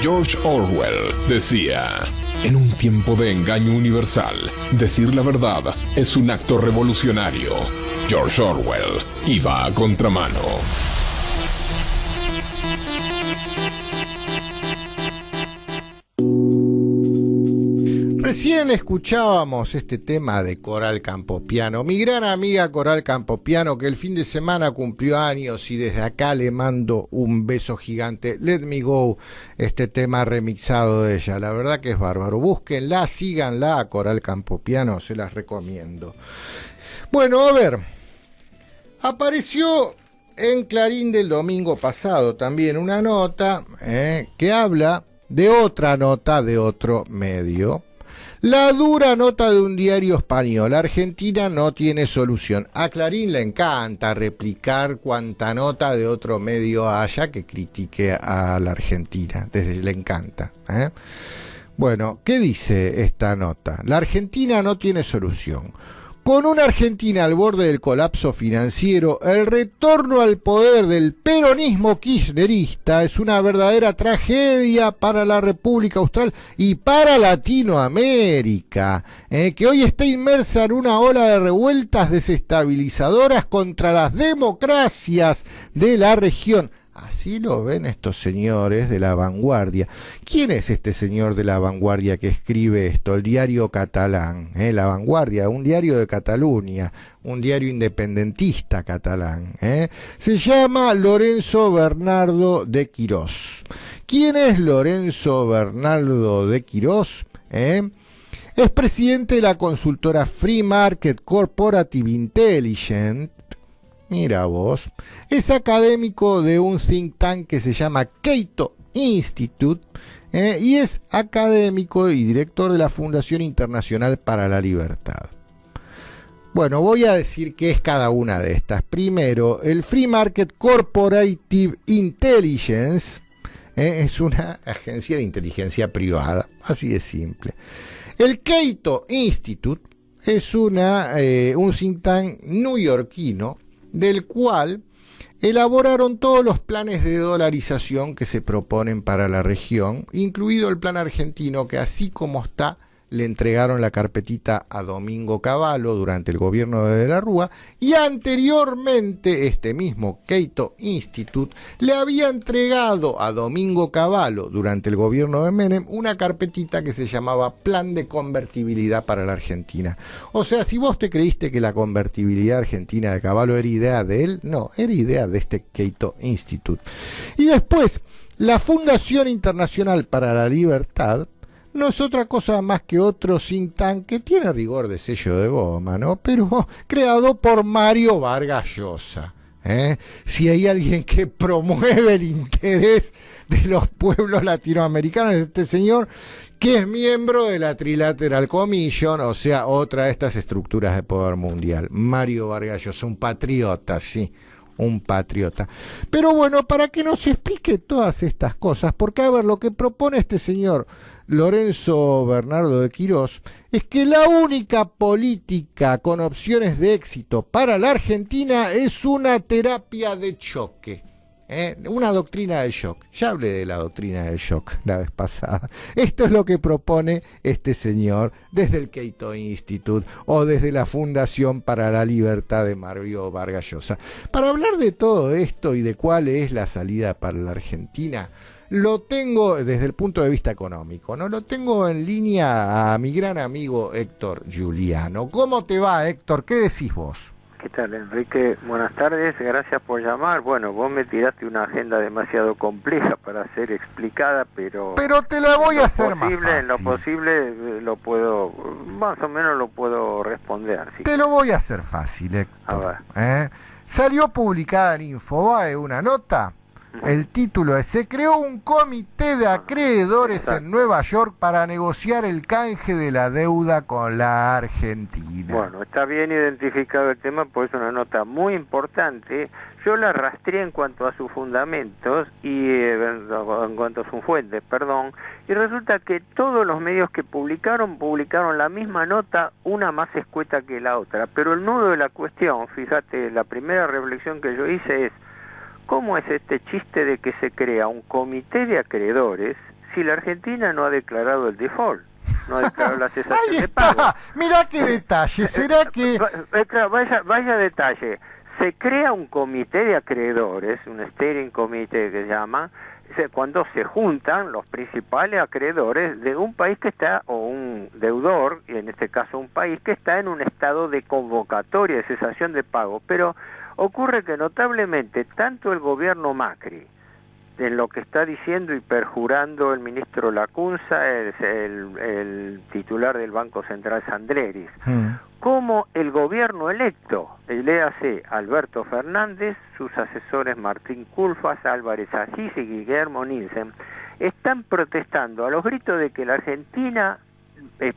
George Orwell decía: en un tiempo de engaño universal, decir la verdad es un acto revolucionario. George Orwell iba a contramano. Recién escuchábamos este tema de Coral Campopiano, mi gran amiga Coral Campopiano, que el fin de semana cumplió años y desde acá le mando un beso gigante. Let Me Go, este tema remixado de ella, la verdad que es bárbaro. Búsquenla, síganla a Coral Campopiano, se las recomiendo. Bueno, a ver, apareció en Clarín del domingo pasado también una nota que habla de otra nota de otro medio. La dura nota de un diario español: Argentina no tiene solución. A Clarín le encanta replicar cuanta nota de otro medio haya que critique a la Argentina, le encanta. Bueno, ¿qué dice esta nota? La Argentina no tiene solución. Con una Argentina al borde del colapso financiero, el retorno al poder del peronismo kirchnerista es una verdadera tragedia para la República Austral y para Latinoamérica, que hoy está inmersa en una ola de revueltas desestabilizadoras contra las democracias de la región. Así lo ven estos señores de La Vanguardia. ¿Quién es este señor de La Vanguardia que escribe esto? El diario catalán, La Vanguardia, un diario de Cataluña, un diario independentista catalán. Se llama Lorenzo Bernardo de Quirós. ¿Quién es Lorenzo Bernardo de Quirós? Es presidente de la consultora Free Market Corporative Intelligence. Mira vos, es académico de un think tank que se llama Cato Institute y es académico y director de la Fundación Internacional para la Libertad. Bueno, voy a decir qué es cada una de estas. Primero, el Free Market Corporative Intelligence es una agencia de inteligencia privada, así de simple. El Cato Institute es un think tank neoyorquino, del cual elaboraron todos los planes de dolarización que se proponen para la región, incluido el plan argentino, que así como está, le entregaron la carpetita a Domingo Cavallo durante el gobierno de la Rúa, y anteriormente este mismo Cato Institute le había entregado a Domingo Cavallo durante el gobierno de Menem una carpetita que se llamaba Plan de Convertibilidad para la Argentina. O sea, si vos te creíste que la convertibilidad argentina de Cavallo era idea de él, no, era idea de este Cato Institute. Y después, la Fundación Internacional para la Libertad no es otra cosa más que otro think tank que tiene rigor de sello de goma, ¿no? Pero creado por Mario Vargas Llosa. Si hay alguien que promueve el interés de los pueblos latinoamericanos, es este señor, que es miembro de la Trilateral Commission, o sea, otra de estas estructuras de poder mundial. Mario Vargas Llosa, un patriota, sí. Un patriota. Pero bueno, para que nos explique todas estas cosas, porque a ver, lo que propone este señor Lorenzo Bernardo de Quirós es que la única política con opciones de éxito para la Argentina es una terapia de choque. Una doctrina del shock. Ya hablé de la doctrina del shock la vez pasada. Esto es lo que propone este señor desde el Cato Institute o desde la Fundación para la Libertad de Mario Vargas Llosa. Para hablar de todo esto y de cuál es la salida para la Argentina, lo tengo desde el punto de vista económico, ¿no? Lo tengo en línea a mi gran amigo Héctor Giuliano. ¿Cómo te va, Héctor? ¿Qué decís vos? ¿Qué tal, Enrique? Buenas tardes, gracias por llamar. Bueno, vos me tiraste una agenda demasiado compleja para ser explicada, pero te la voy a hacer más fácil. En lo posible lo puedo, más o menos lo puedo responder. ¿Sí? Te lo voy a hacer fácil, Héctor. A ver. Salió publicada en Infobae una nota. El título es: se creó un comité de acreedores en Nueva York para negociar el canje de la deuda con la Argentina. Bueno, está bien identificado el tema, pues es una nota muy importante. Yo la rastreé en cuanto a sus fundamentos y en cuanto a sus fuentes, perdón, y resulta que todos los medios que publicaron la misma nota, una más escueta que la otra. Pero el nudo de la cuestión, fíjate, la primera reflexión que yo hice es: ¿cómo es este chiste de que se crea un comité de acreedores si la Argentina no ha declarado el default? No ha declarado la cesación Ahí de está, pago. mirá qué detalle, ¿será que...? Vaya detalle. Se crea un comité de acreedores, un steering committee que se llama, cuando se juntan los principales acreedores de un país que está, o un deudor, y en este caso un país que está en un estado de convocatoria, de cesación de pago. Pero ocurre que notablemente tanto el gobierno Macri, en lo que está diciendo y perjurando el ministro Lacunza, el titular del Banco Central Sandleris, como el gobierno electo, el EAC, Alberto Fernández, sus asesores Martín Culfas, Álvarez Asís y Guillermo Nielsen, están protestando a los gritos de que la Argentina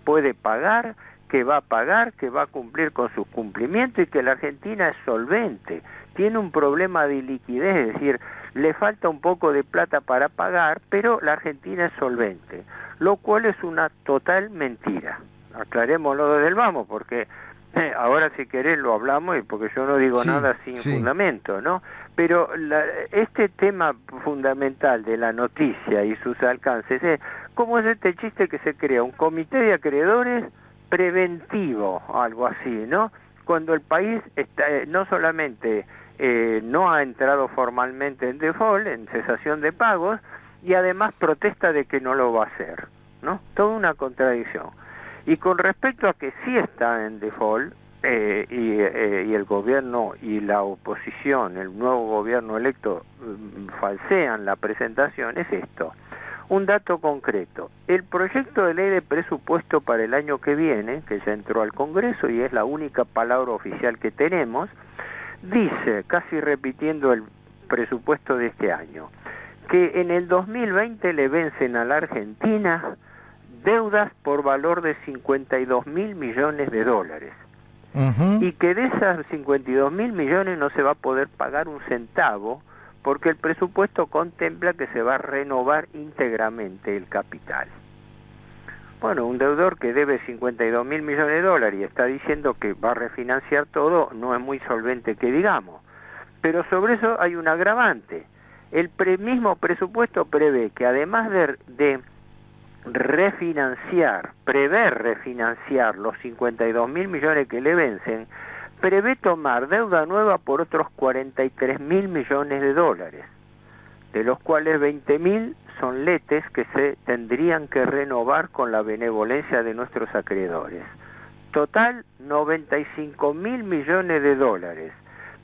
puede pagar, que va a pagar, que va a cumplir con sus cumplimientos y que la Argentina es solvente, tiene un problema de liquidez, es decir, le falta un poco de plata para pagar, pero la Argentina es solvente, lo cual es una total mentira. Aclarémoslo desde el vamos, porque ahora si querés lo hablamos, y porque yo no digo nada sin fundamento, ¿no? Pero este tema fundamental de la noticia y sus alcances es cómo es este chiste que se crea un comité de acreedores preventivo, algo así, ¿no? Cuando el país está, no solamente no ha entrado formalmente en default, en cesación de pagos, y además protesta de que no lo va a hacer, ¿no? Toda una contradicción. Y con respecto a que sí está en default, y el gobierno y la oposición, el nuevo gobierno electo, falsean la presentación, es esto. Un dato concreto. El proyecto de ley de presupuesto para el año que viene, que ya entró al Congreso y es la única palabra oficial que tenemos, dice, casi repitiendo el presupuesto de este año, que en el 2020 le vencen a la Argentina deudas por valor de 52.000 millones de dólares. Y que de esas 52.000 millones no se va a poder pagar un centavo, porque el presupuesto contempla que se va a renovar íntegramente el capital. Bueno, un deudor que debe 52.000 millones de dólares y está diciendo que va a refinanciar todo, no es muy solvente que digamos. Pero sobre eso hay un agravante. El mismo presupuesto prevé que además de prever refinanciar los 52.000 millones que le vencen, prevé tomar deuda nueva por otros 43.000 millones de dólares, de los cuales 20.000 son letes que se tendrían que renovar con la benevolencia de nuestros acreedores. Total, 95.000 millones de dólares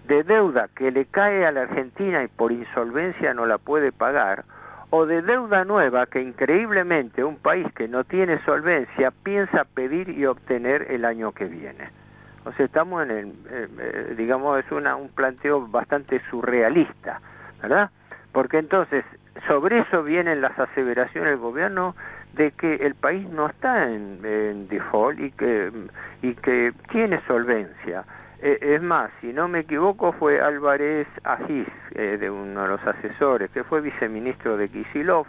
de deuda que le cae a la Argentina y por insolvencia no la puede pagar, o de deuda nueva que increíblemente un país que no tiene solvencia piensa pedir y obtener el año que viene. O sea, estamos en el, digamos, es un planteo bastante surrealista, ¿verdad? Porque entonces, sobre eso vienen las aseveraciones del gobierno de que el país no está en default y que tiene solvencia. Es más, si no me equivoco, fue Álvarez Asís, de uno de los asesores, que fue viceministro de Kicillof,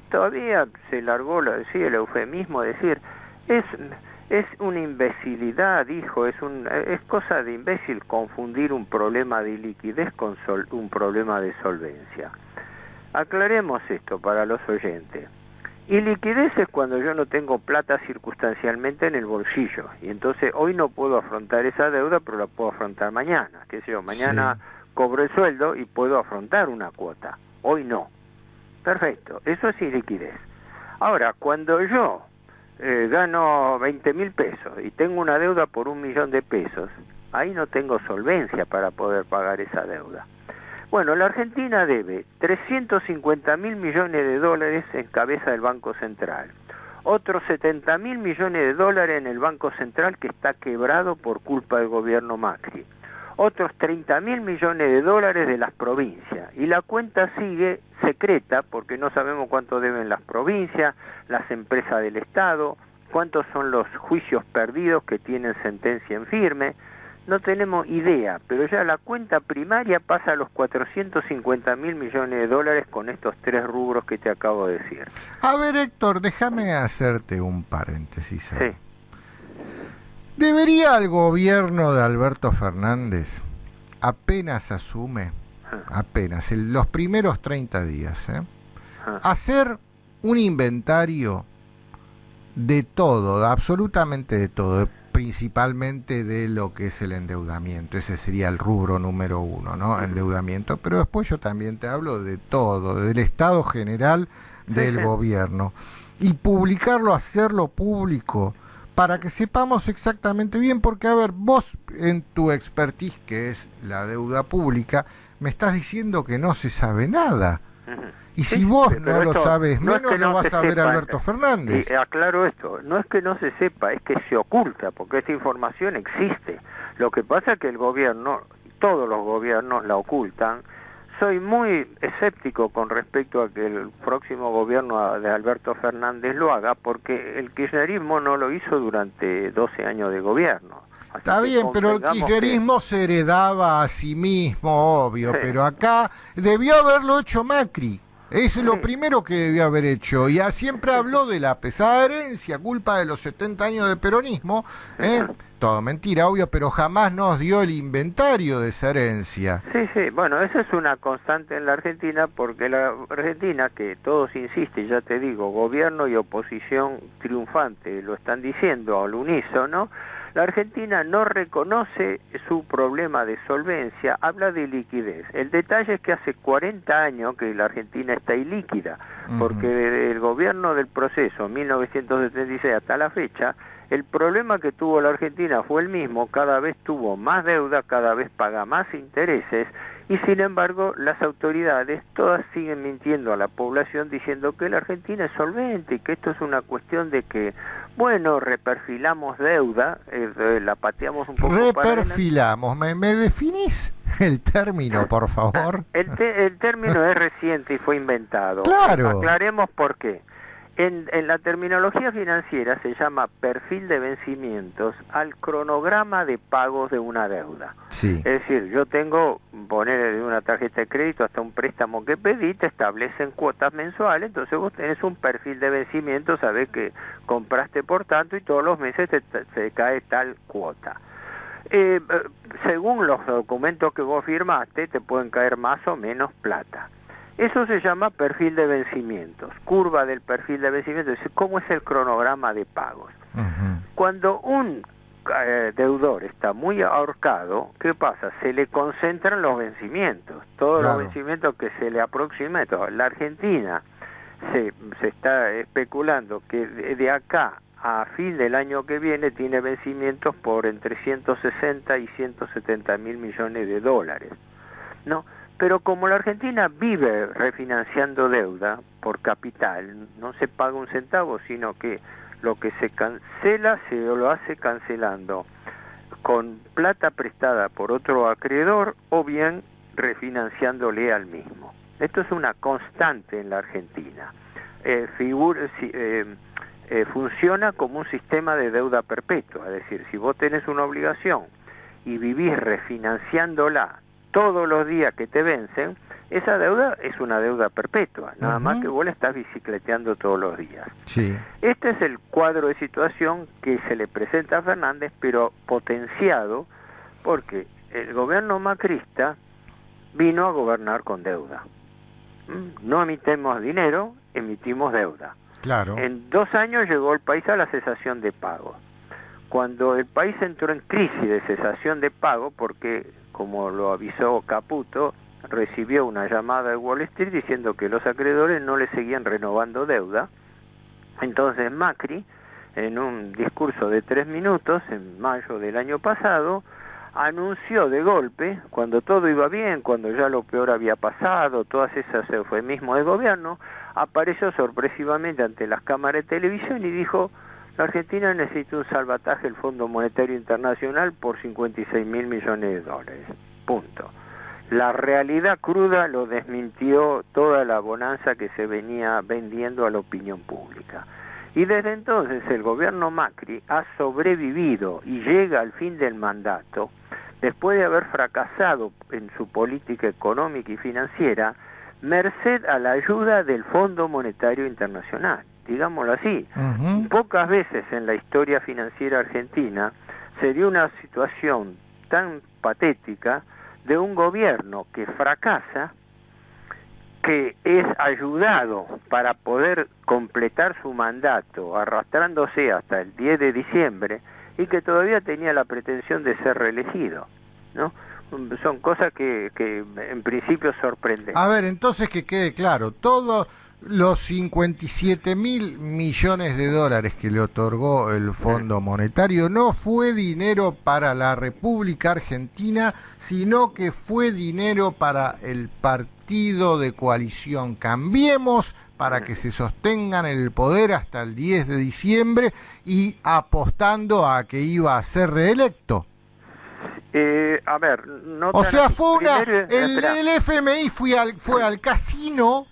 todavía se largó el eufemismo, decir, es una imbecilidad, dijo, es cosa de imbécil confundir un problema de liquidez con un problema de solvencia. Aclaremos esto para los oyentes. Y liquidez es cuando yo no tengo plata circunstancialmente en el bolsillo, y entonces hoy no puedo afrontar esa deuda, pero la puedo afrontar mañana, qué sé yo, mañana cobro el sueldo y puedo afrontar una cuota, hoy no. Perfecto, eso es iliquidez. Ahora, cuando yo gano 20.000 pesos y tengo una deuda por 1.000.000 de pesos, ahí no tengo solvencia para poder pagar esa deuda. Bueno, la Argentina debe 350.000 millones de dólares en cabeza del Banco Central, otros 70.000 millones de dólares en el Banco Central que está quebrado por culpa del gobierno Macri, otros 30.000 millones de dólares de las provincias, y la cuenta sigue secreta porque no sabemos cuánto deben las provincias, las empresas del Estado, cuántos son los juicios perdidos que tienen sentencia en firme. No tenemos idea, pero ya la cuenta primaria pasa a los 450.000 millones de dólares con estos tres rubros que te acabo de decir. A ver, Héctor, déjame hacerte un paréntesis ahí. Sí. ¿Debería el gobierno de Alberto Fernández, apenas asume, apenas, los primeros 30 días, hacer un inventario de todo, absolutamente de todo, principalmente de lo que es el endeudamiento. Ese sería el rubro número 1, ¿no? Endeudamiento. Pero después yo también te hablo de todo, del estado general del gobierno. Y publicarlo, hacerlo público, para que sepamos exactamente bien, porque a ver, vos en tu expertise, que es la deuda pública, me estás diciendo que no se sabe nada. Y si vos no lo sabes, menos lo vas a ver Alberto Fernández. Y aclaro esto, no es que no se sepa, es que se oculta, porque esta información existe. Lo que pasa es que el gobierno, todos los gobiernos la ocultan. Soy muy escéptico con respecto a que el próximo gobierno de Alberto Fernández lo haga, porque el kirchnerismo no lo hizo durante 12 años de gobierno. Así está bien, pero el kirchnerismo se heredaba a sí mismo, obvio, pero acá debió haberlo hecho Macri. Es lo primero que debió haber hecho. Y siempre habló de la pesada herencia, culpa de los 70 años de peronismo. Todo mentira, obvio, pero jamás nos dio el inventario de esa herencia. Sí, bueno, eso es una constante en la Argentina, porque la Argentina, que todos insisten, ya te digo, gobierno y oposición triunfante, lo están diciendo al unísono, la Argentina no reconoce su problema de solvencia, habla de liquidez. El detalle es que hace 40 años que la Argentina está ilíquida, porque el gobierno del proceso, 1976 hasta la fecha, el problema que tuvo la Argentina fue el mismo, cada vez tuvo más deuda, cada vez paga más intereses, y sin embargo las autoridades todas siguen mintiendo a la población diciendo que la Argentina es solvente y que esto es una cuestión de que, bueno, reperfilamos deuda, la pateamos un poco reperfilamos, ¿me definís el término, por favor? El término es reciente y fue inventado. Claro. Aclaremos por qué. En la terminología financiera se llama perfil de vencimientos al cronograma de pagos de una deuda. Sí. Es decir, yo tengo, poner de una tarjeta de crédito hasta un préstamo que pedí, te establecen cuotas mensuales, entonces vos tenés un perfil de vencimiento, sabés que compraste por tanto y todos los meses te cae tal cuota. Según los documentos que vos firmaste, te pueden caer más o menos plata. Eso se llama perfil de vencimientos, curva del perfil de vencimientos, es cómo es el cronograma de pagos. Cuando un deudor está muy ahorcado, ¿qué pasa? Se le concentran los vencimientos, todos los vencimientos que se le aproximen. La Argentina se está especulando que de acá a fin del año que viene tiene vencimientos por entre 160 y 170 mil millones de dólares, ¿no? Pero como la Argentina vive refinanciando deuda por capital, no se paga un centavo, sino que lo que se cancela se lo hace cancelando con plata prestada por otro acreedor o bien refinanciándole al mismo. Esto es una constante en la Argentina. Funciona como un sistema de deuda perpetua, es decir, si vos tenés una obligación y vivís refinanciándola todos los días que te vencen, esa deuda es una deuda perpetua, nada más que vos la estás bicicleteando todos los días. Sí. Este es el cuadro de situación que se le presenta a Fernández, pero potenciado porque el gobierno macrista vino a gobernar con deuda. No emitimos dinero, emitimos deuda. Claro. En 2 años llegó el país a la cesación de pagos. Cuando el país entró en crisis de cesación de pago, porque, como lo avisó Caputo, recibió una llamada de Wall Street diciendo que los acreedores no le seguían renovando deuda, entonces Macri, en un discurso de 3 minutos, en mayo del año pasado, anunció de golpe, cuando todo iba bien, cuando ya lo peor había pasado, todas esas eufemismos de gobierno, apareció sorpresivamente ante las cámaras de televisión y dijo: la Argentina necesita un salvataje del Fondo Monetario Internacional por 56 mil millones de dólares. Punto. La realidad cruda lo desmintió toda la bonanza que se venía vendiendo a la opinión pública. Y desde entonces el gobierno Macri ha sobrevivido y llega al fin del mandato, después de haber fracasado en su política económica y financiera, merced a la ayuda del Fondo Monetario Internacional. Digámoslo así, pocas veces en la historia financiera argentina se dio una situación tan patética de un gobierno que fracasa, que es ayudado para poder completar su mandato, arrastrándose hasta el 10 de diciembre, y que todavía tenía la pretensión de ser reelegido, ¿no? Son cosas que en principio sorprenden. A ver, entonces que quede claro, todos los 57.000 millones de dólares que le otorgó el Fondo Monetario no fue dinero para la República Argentina, sino que fue dinero para el partido de coalición Cambiemos, para que se sostengan en el poder hasta el 10 de diciembre y apostando a que iba a ser reelecto. A ver, no o sea, fue primero, el FMI fue al casino,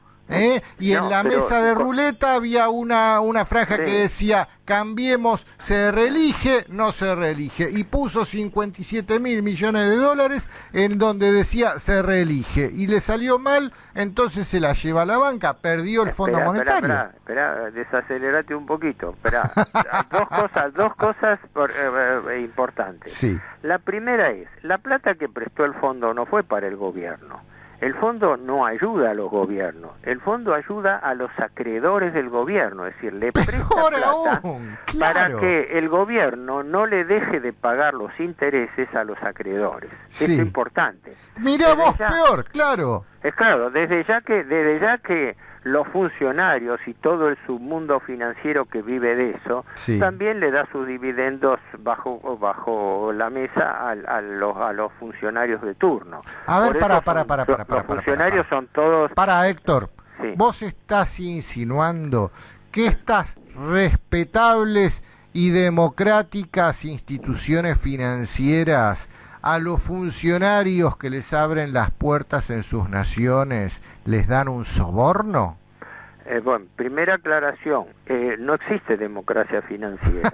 y no, en la pero, mesa de ruleta había una franja sí, que decía Cambiemos, se reelige, no se reelige, y puso 57.000 millones de dólares en donde decía se reelige, y le salió mal, entonces se la lleva a la banca, perdió el Fondo Monetario. Espera, desacelerate un poquito, espera. dos cosas importantes. Sí. La primera es, la plata que prestó el fondo no fue para el gobierno. El fondo no ayuda a los gobiernos, el fondo ayuda a los acreedores del gobierno, es decir, le presta plata aún, claro, para que el gobierno no le deje de pagar los intereses a los acreedores. Sí. Esto es importante. Mirá vos, peor, claro. Es claro, desde ya que los funcionarios y todo el submundo financiero que vive de eso, sí, también le da sus dividendos bajo la mesa a los funcionarios de turno. A ver, Los funcionarios son todos... Para, Héctor, sí. Vos estás insinuando que estas respetables y democráticas instituciones financieras a los funcionarios que les abren las puertas en sus naciones les dan un soborno. Bueno, primera aclaración, no existe democracia financiera,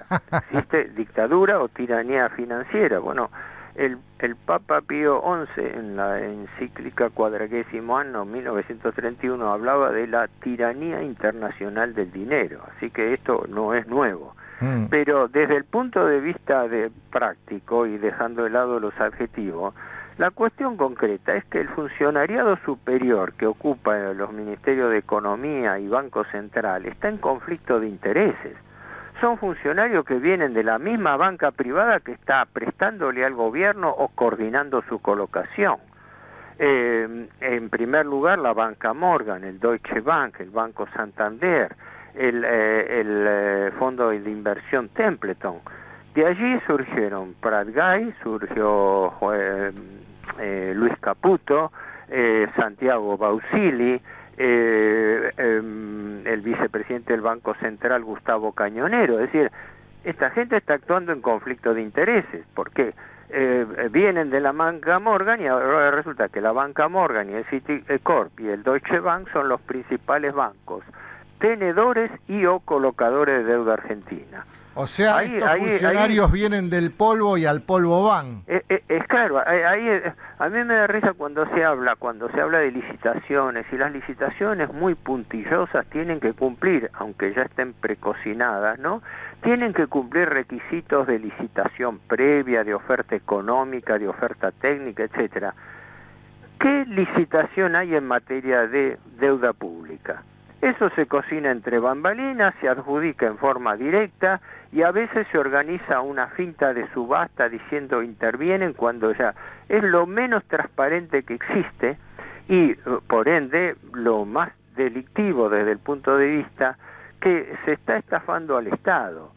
existe dictadura o tiranía financiera. Bueno, el Papa Pío XI en la encíclica Quadragesimo Anno 1931 hablaba de la tiranía internacional del dinero, así que esto no es nuevo. Pero desde el punto de vista práctico y dejando de lado los adjetivos, la cuestión concreta es que el funcionariado superior que ocupa los ministerios de Economía y Banco Central está en conflicto de intereses. Son funcionarios que vienen de la misma banca privada que está prestándole al gobierno o coordinando su colocación. En primer lugar, la banca Morgan, el Deutsche Bank, el Banco Santander, el fondo de inversión Templeton. De allí surgieron Prat Gay, surgió Luis Caputo, Santiago Bausili, el vicepresidente del Banco Central Gustavo Cañonero. Es decir, esta gente está actuando en conflicto de intereses, porque vienen de la banca Morgan y ahora resulta que la banca Morgan y el Citicorp y el Deutsche Bank son los principales bancos tenedores y o colocadores de deuda argentina. O sea, estos funcionarios vienen del polvo y al polvo van. Es claro, a mí me da risa cuando se habla de licitaciones, y las licitaciones muy puntillosas tienen que cumplir, aunque ya estén precocinadas, ¿no? Tienen que cumplir requisitos de licitación previa, de oferta económica, de oferta técnica, etcétera. ¿Qué licitación hay en materia de deuda pública? Eso se cocina entre bambalinas, se adjudica en forma directa y a veces se organiza una finta de subasta diciendo intervienen cuando ya es lo menos transparente que existe y por ende lo más delictivo desde el punto de vista que se está estafando al Estado,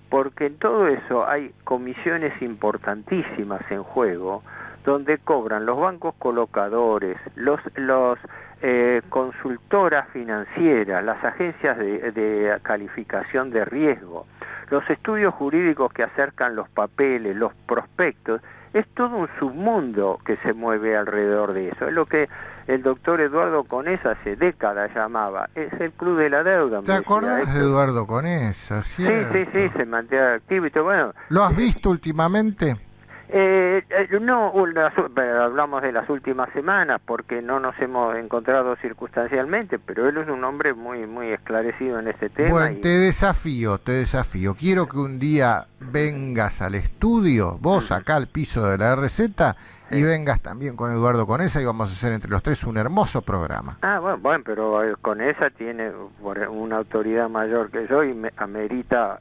porque en todo eso hay comisiones importantísimas en juego donde cobran los bancos colocadores, los consultoras financieras, las agencias de calificación de riesgo, los estudios jurídicos que acercan los papeles, los prospectos. Es todo un submundo que se mueve alrededor de eso. Es lo que el doctor Eduardo Conés hace décadas llamaba, es el club de la deuda. ¿Te acordás de Eduardo Conés? Sí, se mantiene activo y todo. Bueno, ¿lo has visto últimamente? No, hablamos de las últimas semanas porque no nos hemos encontrado circunstancialmente, pero él es un hombre muy esclarecido en este tema. Bueno, te desafío. Quiero que un día vengas al estudio, vos acá al piso de la RZ, y vengas también con Eduardo Conesa y vamos a hacer entre los tres un hermoso programa. Bueno, pero Conesa tiene una autoridad mayor que yo y amerita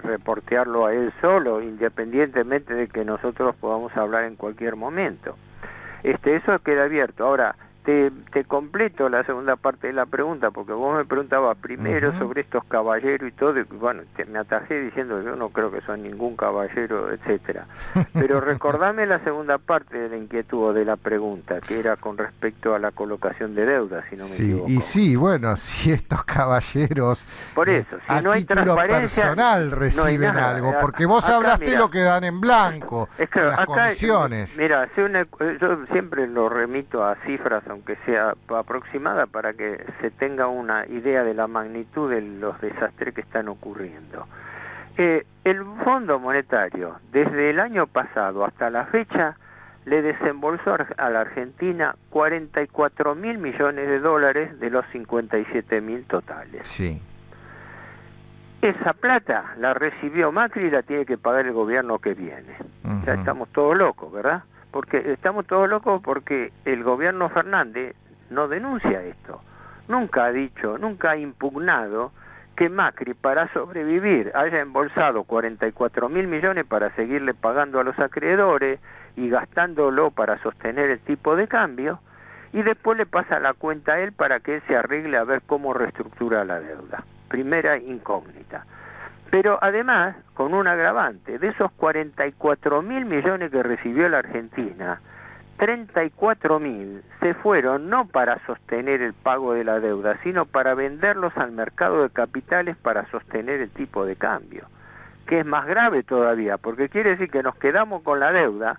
reportearlo a él solo, independientemente de que nosotros podamos hablar en cualquier momento. Eso queda abierto. Ahora, te completo la segunda parte de la pregunta, porque vos me preguntabas primero sobre estos caballeros y todo, y bueno, me atajé diciendo que yo no creo que son ningún caballero, etcétera. Pero recordame la segunda parte de la inquietud de la pregunta, que era con respecto a la colocación de deuda, si no me equivoco. Y sí, bueno, si estos caballeros por eso, si a no hay título transparencia, personal reciben no hay nada. algo, porque vos Acá, hablaste mira, lo que dan en blanco, es que las acá, comisiones. Mira, yo siempre lo remito a cifras, aunque sea aproximada, para que se tenga una idea de la magnitud de los desastres que están ocurriendo. El Fondo Monetario, desde el año pasado hasta la fecha, le desembolsó a la Argentina 44.000 millones de dólares de los 57.000 totales. Sí. Esa plata la recibió Macri y la tiene que pagar el gobierno que viene. Ya estamos todos locos, ¿verdad? Porque estamos todos locos porque el gobierno Fernández no denuncia esto. Nunca ha dicho, nunca ha impugnado que Macri, para sobrevivir, haya embolsado 44.000 millones para seguirle pagando a los acreedores y gastándolo para sostener el tipo de cambio, y después le pasa la cuenta a él para que él se arregle a ver cómo reestructura la deuda. Primera incógnita. Pero además, con un agravante, de esos 44.000 millones que recibió la Argentina, 34.000 se fueron no para sostener el pago de la deuda, sino para venderlos al mercado de capitales para sostener el tipo de cambio, que es más grave todavía, porque quiere decir que nos quedamos con la deuda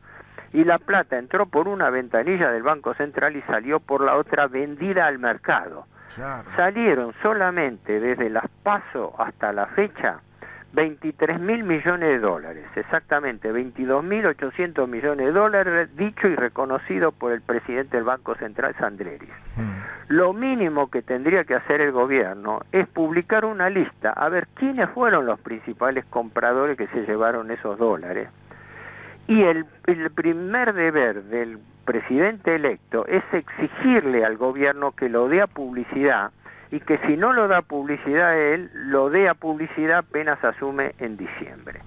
y la plata entró por una ventanilla del Banco Central y salió por la otra vendida al mercado. Claro. Salieron solamente desde las PASO hasta la fecha 23.000 millones de dólares, exactamente 22.800 millones de dólares, dicho y reconocido por el presidente del Banco Central, Sandreris. Lo mínimo que tendría que hacer el gobierno es publicar una lista, a ver quiénes fueron los principales compradores que se llevaron esos dólares. Y el primer deber del presidente electo es exigirle al gobierno que lo dé a publicidad, y que si no lo da publicidad a él, lo dé a publicidad apenas asume en diciembre.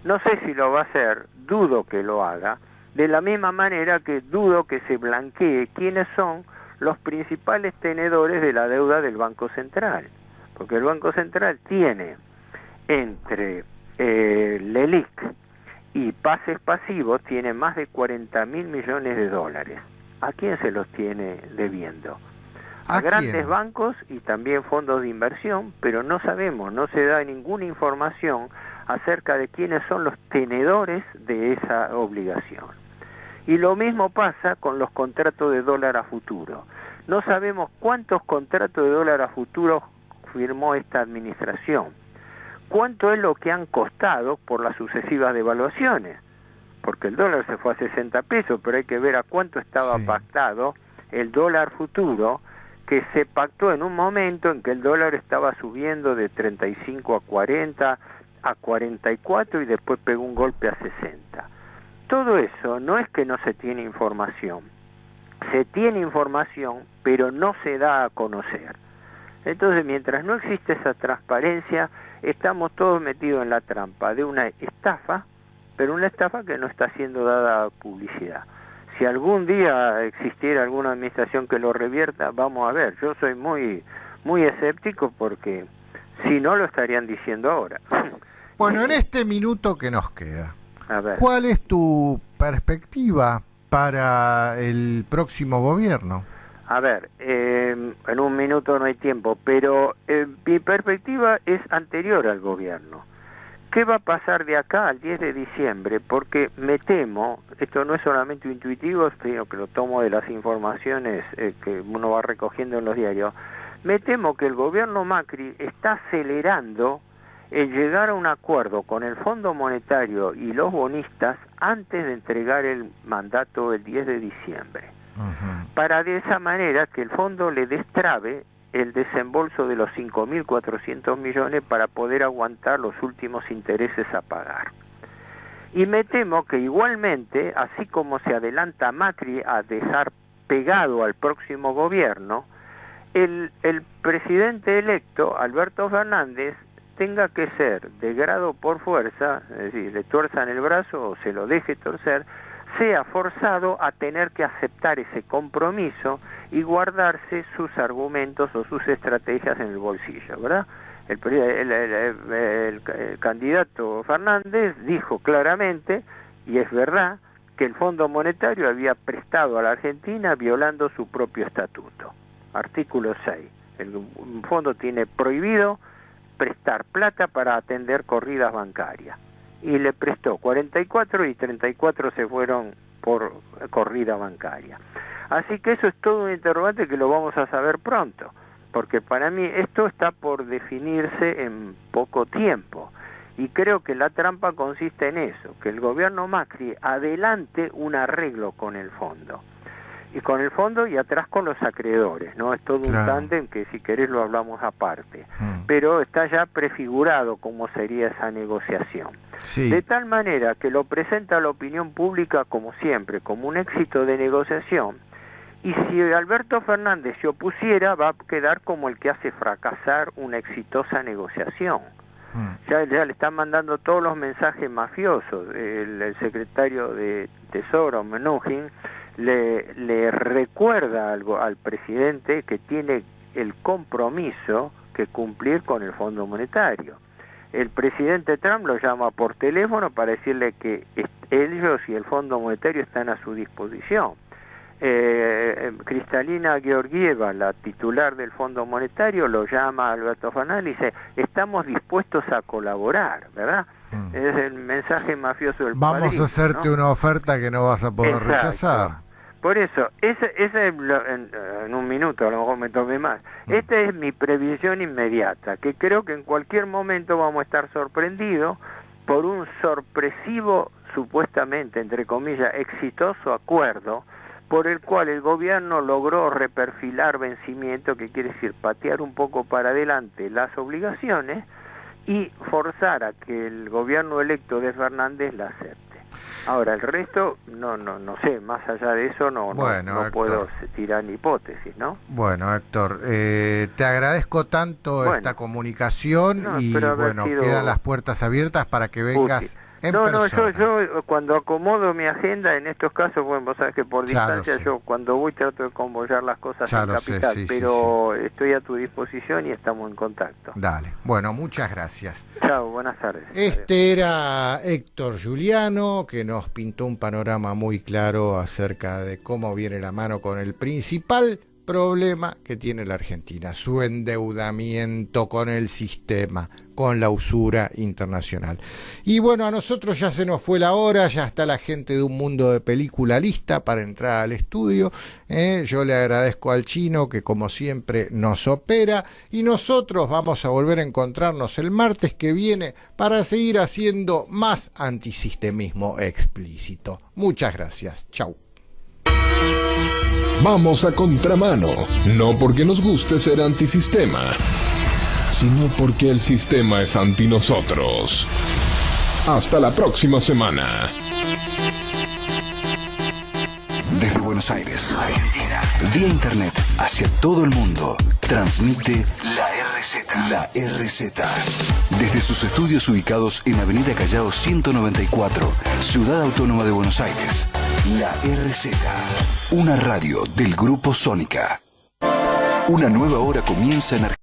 No sé si lo va a hacer, dudo que lo haga, de la misma manera que dudo que se blanquee quiénes son los principales tenedores de la deuda del Banco Central, porque el Banco Central tiene entre LELIC y pases pasivos, tiene más de 40.000 millones de dólares. ¿A quién se los tiene debiendo? A grandes bancos y también fondos de inversión, pero no sabemos, no se da ninguna información acerca de quiénes son los tenedores de esa obligación. Y lo mismo pasa con los contratos de dólar a futuro. No sabemos cuántos contratos de dólar a futuro firmó esta administración, cuánto es lo que han costado por las sucesivas devaluaciones, porque el dólar se fue a 60 pesos, pero hay que ver a cuánto estaba pactado el dólar futuro, que se pactó en un momento en que el dólar estaba subiendo de 35 a 40, a 44 y después pegó un golpe a 60. Todo eso no es que no se tiene información, se tiene información, pero no se da a conocer. Entonces, mientras no existe esa transparencia, estamos todos metidos en la trampa de una estafa, pero una estafa que no está siendo dada publicidad. Si algún día existiera alguna administración que lo revierta, vamos a ver. Yo soy muy escéptico porque si no lo estarían diciendo ahora. Bueno, en este minuto que nos queda, a ver, ¿cuál es tu perspectiva para el próximo gobierno? A ver, en un minuto no hay tiempo, pero mi perspectiva es anterior al gobierno. ¿Qué va a pasar de acá al 10 de diciembre? Porque me temo, esto no es solamente intuitivo, sino que lo tomo de las informaciones que uno va recogiendo en los diarios, me temo que el gobierno Macri está acelerando el llegar a un acuerdo con el Fondo Monetario y los bonistas antes de entregar el mandato el 10 de diciembre. Para de esa manera que el fondo le destrabe el desembolso de los 5.400 millones para poder aguantar los últimos intereses a pagar. Y me temo que igualmente, así como se adelanta Macri a dejar pegado al próximo gobierno, el presidente electo, Alberto Fernández, tenga que ser de grado por fuerza, es decir, le tuerzan el brazo o se lo deje torcer, sea forzado a tener que aceptar ese compromiso y guardarse sus argumentos o sus estrategias en el bolsillo, ¿verdad? El candidato Fernández dijo claramente, y es verdad, que el Fondo Monetario había prestado a la Argentina violando su propio estatuto. Artículo 6. El fondo tiene prohibido prestar plata para atender corridas bancarias. Y le prestó 44 y 34 se fueron por corrida bancaria. Así que eso es todo un interrogante que lo vamos a saber pronto, porque para mí esto está por definirse en poco tiempo. Y creo que la trampa consiste en eso, que el gobierno Macri adelante un arreglo con el fondo. Y con el fondo y atrás con los acreedores, ¿no? Es todo un tándem que si querés lo hablamos aparte. Pero está ya prefigurado cómo sería esa negociación. Sí. De tal manera que lo presenta a la opinión pública, como siempre, como un éxito de negociación. Y si Alberto Fernández se opusiera, va a quedar como el que hace fracasar una exitosa negociación. Ya le están mandando todos los mensajes mafiosos. El secretario de Tesoro, Mnuchin, le recuerda algo al presidente que tiene el compromiso que cumplir con el Fondo Monetario. El presidente Trump lo llama por teléfono para decirle que ellos y el Fondo Monetario están a su disposición. Kristalina Georgieva, la titular del Fondo Monetario, lo llama a Alberto Fernández y dice, estamos dispuestos a colaborar, ¿verdad? Es el mensaje mafioso del Vamos padrino, a hacerte, ¿no?, una oferta que no vas a poder rechazar. Por eso, ese en un minuto, a lo mejor me tome más. Esta es mi previsión inmediata, que creo que en cualquier momento vamos a estar sorprendidos por un sorpresivo, supuestamente, entre comillas, exitoso acuerdo, por el cual el gobierno logró reperfilar vencimiento, que quiere decir patear un poco para adelante las obligaciones y forzar a que el gobierno electo de Fernández la acepte. Ahora, el resto, no sé, más allá de eso no puedo tirar ni hipótesis, ¿no? Bueno, Héctor, te agradezco tanto esta comunicación y bueno, quedan las puertas abiertas para que vengas en persona. Yo cuando acomodo mi agenda en estos casos, bueno, vos sabés que por distancia yo cuando voy trato de convocar las cosas en capital, pero estoy a tu disposición y estamos en contacto. Dale, bueno, muchas gracias. Chao, buenas tardes. Era Héctor Giuliano, que nos pintó un panorama muy claro acerca de cómo viene la mano con el principal problema que tiene la Argentina, su endeudamiento con el sistema, con la usura internacional. Y bueno, a nosotros ya se nos fue la hora, ya está la gente de Un Mundo de Película lista para entrar al estudio. Yo le agradezco al Chino que como siempre nos opera y nosotros vamos a volver a encontrarnos el martes que viene para seguir haciendo más antisistemismo explícito. Muchas gracias, chau. Vamos a contramano, no porque nos guste ser antisistema, sino porque el sistema es anti nosotros. Hasta la próxima semana. Desde Buenos Aires, Argentina, vía internet hacia todo el mundo, transmite la RZ. La RZ. Desde sus estudios ubicados en Avenida Callao 194, Ciudad Autónoma de Buenos Aires. La RZ. Una radio del Grupo Sónica. Una nueva hora comienza en Argentina.